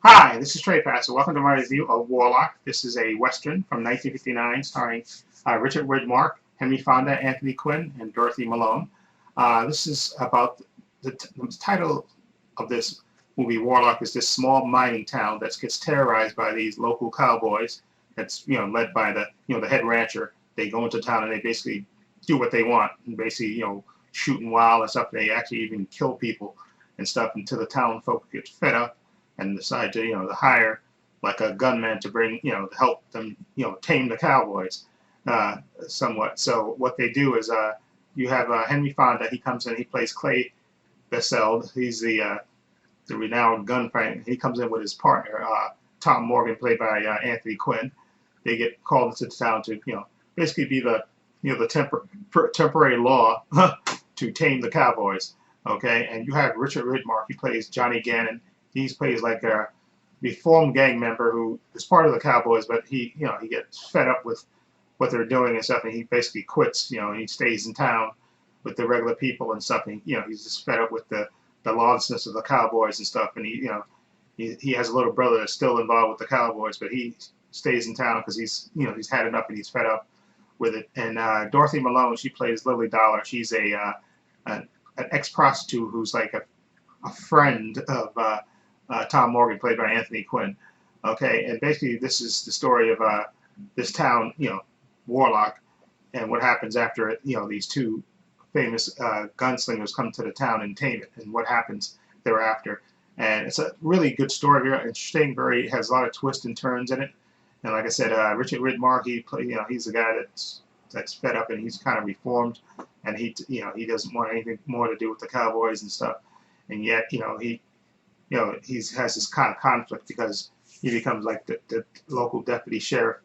Hi, this is Trey Passer. Welcome to my review of Warlock. This is a Western from 1959 starring Richard Widmark, Henry Fonda, Anthony Quinn, and Dorothy Malone. This is about the title of this movie, Warlock, is this small mining town that gets terrorized by these local cowboys that's, led by the head rancher. They go into town and they basically do what they want and basically, shooting wild and stuff. They actually even kill people and stuff until the town folk get fed up and decide to to hire like a gunman to bring to help them tame the cowboys somewhat. So what they do is you have Henry Fonda. He comes in. He plays Clay Bessel. He's the renowned gunfighter. He comes in with his partner Tom Morgan, played by Anthony Quinn. They get called into the town to basically be the the temporary law to tame the cowboys. Okay, and you have Richard Widmark. He plays Johnny Gannon. He plays like a reformed gang member who is part of the Cowboys, but he gets fed up with what they're doing and stuff, and he basically quits. And he stays in town with the regular people and stuff. And he's just fed up with the lawlessness of the Cowboys and stuff. And he has a little brother that's still involved with the Cowboys, but he stays in town because he's had enough and he's fed up with it. And Dorothy Malone, she plays Lily Dollar. She's an ex-prostitute who's like a friend of Tom Morgan, played by Anthony Quinn. Okay, and basically this is the story of this town, Warlock, and what happens after these two famous gunslingers come to the town and tame it, and what happens thereafter. And it's a really good story, very interesting, very has a lot of twists and turns in it. And like I said, Richard Widmark, he's the guy that's fed up and he's kind of reformed, and he doesn't want anything more to do with the Cowboys and stuff. And yet, he has this kind of conflict because he becomes like the local deputy sheriff,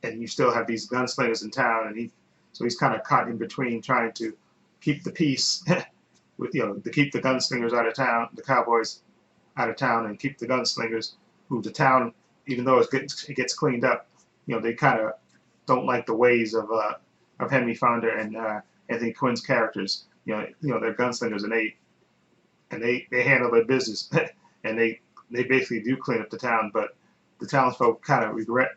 and you still have these gunslingers in town, and he's kind of caught in between trying to keep the peace with to keep the gunslingers out of town, the cowboys out of town, and keep the gunslingers who the town, even though it gets cleaned up, they kind of don't like the ways of Henry Fonda and Anthony Quinn's characters. They're gunslingers, and they handle their business, and they basically do clean up the town, but the townsfolk kind of regret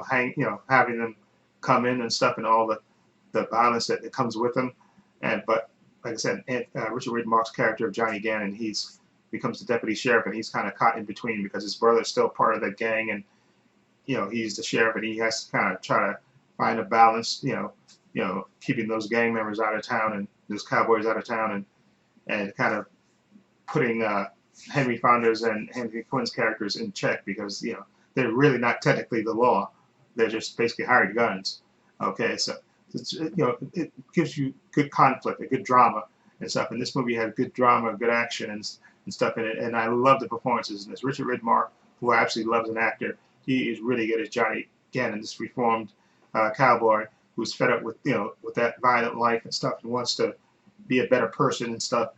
having them come in and stuff and all the violence that comes with them. And but like I said, Richard Widmark's character of Johnny Gannon, he's becomes the deputy sheriff, and he's kind of caught in between because his brother's still part of the gang, and he's the sheriff, and he has to kind of try to find a balance, keeping those gang members out of town and those cowboys out of town, and kind of putting Henry Fonda's and Henry Quinn's characters in check because they're really not technically the law; they're just basically hired guns. Okay, so it's, it gives you good conflict, a good drama and stuff. And this movie had good drama, good action and stuff in it. And I love the performances in this. Richard Widmark, who I absolutely love as an actor, he is really good as Johnny Gannon, this reformed cowboy who's fed up with with that violent life and stuff and wants to be a better person and stuff.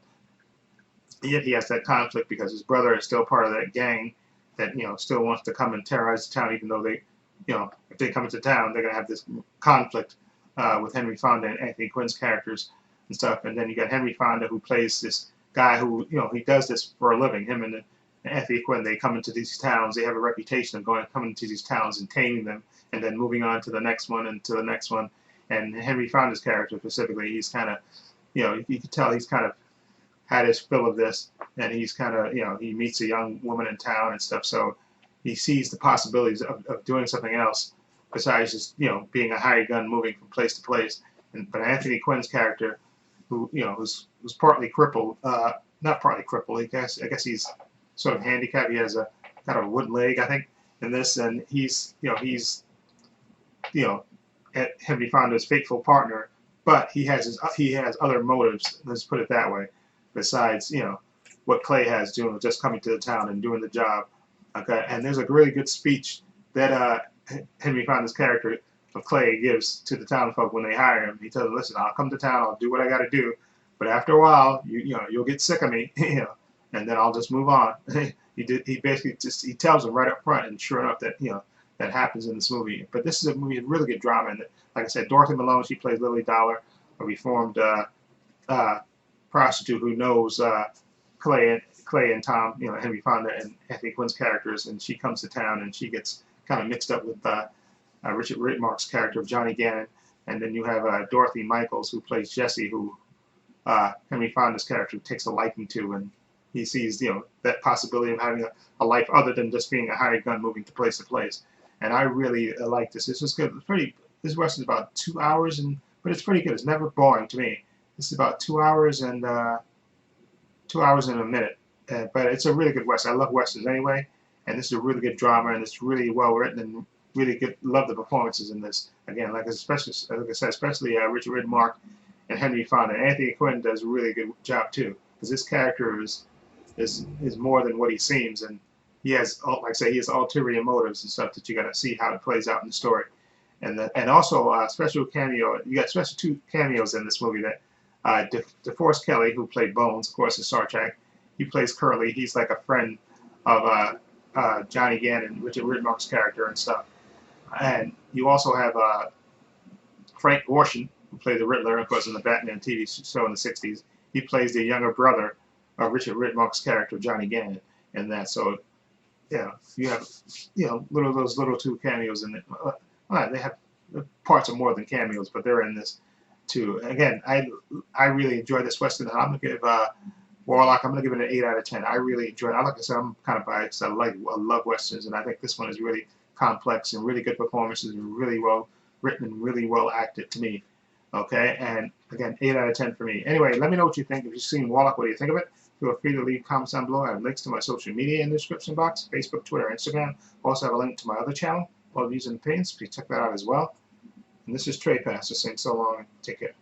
Yet he has that conflict because his brother is still part of that gang that still wants to come and terrorize the town, even though they, if they come into town, they're gonna have this conflict with Henry Fonda and Anthony Quinn's characters and stuff. And then you got Henry Fonda, who plays this guy who he does this for a living. Him and Anthony Quinn, they come into these towns. They have a reputation of coming into these towns and taming them, and then moving on to the next one and to the next one. And Henry Fonda's character specifically, he's kind of, you can tell he's kind of had his fill of this, and he's kind of, he meets a young woman in town and stuff, so he sees the possibilities of doing something else besides just, being a hired gun moving from place to place. But Anthony Quinn's character, who, was partly crippled, not partly crippled, I guess he's sort of handicapped. He has a kind of a wooden leg, I think, in this, and he's Henry Fonda's faithful partner, but he has other motives, let's put it that way, besides what Clay has doing, just coming to the town and doing the job. Okay, and there's a really good speech that Henry Fonda's character of Clay gives to the town folk when they hire him. He tells them, "Listen, I'll come to town, I'll do what I got to do, but after a while, you'll get sick of me, and then I'll just move on." He basically he tells them right up front, and sure enough, that happens in this movie. But this is a movie with really good drama, and like I said, Dorothy Malone, she plays Lily Dollar, a reformed prostitute who knows Clay and Tom, Henry Fonda and Anthony Quinn's characters, and she comes to town and she gets kind of mixed up with Richard Widmark's character of Johnny Gannon, and then you have Dorothy Michaels, who plays Jessie, who Henry Fonda's character takes a liking to, and he sees that possibility of having a life other than just being a hired gun moving to place, and I really like this. This is good. This Western is about 2 hours, but it's pretty good. It's never boring to me. This is about 2 hours and 2 hours and a minute, but it's a really good Western. I love Westerns anyway, and this is a really good drama, and it's really well written and really good. Love the performances in this. Again, like I said, especially Richard Widmark and Henry Fonda. Anthony Quinn does a really good job too, because this character is more than what he seems, and he has, like I say, he has ulterior motives and stuff that you got to see how it plays out in the story. And also special cameo. You got special 2 cameos in this movie. That DeForest Kelley, who played Bones, of course, in Star Trek, he plays Curly. He's like a friend of Johnny Gannon, Richard Widmark's character and stuff. And you also have Frank Gorshin, who played the Riddler, of course, in the Batman TV show in the '60s. He plays the younger brother of Richard Widmark's character, Johnny Gannon, and that. So, yeah, you have those little 2 cameos in it. They have parts of more than cameos, but they're in this too. Again, I really enjoyed this Western. I'm gonna give Warlock. I'm gonna give it an 8 out of 10. I really enjoyed it. Like I said, I'm kind of biased. I love Westerns, and I think this one is really complex and really good performances and really well written and really well acted to me. Okay, and again, 8 out of 10 for me. Anyway, let me know what you think. If you've seen Warlock, what do you think of it? Feel free to leave comments down below. I have links to my social media in the description box: Facebook, Twitter, Instagram. Also have a link to my other channel, All Views and Opinions. Please check that out as well. And this is Trey Pastor saying so long. Take care.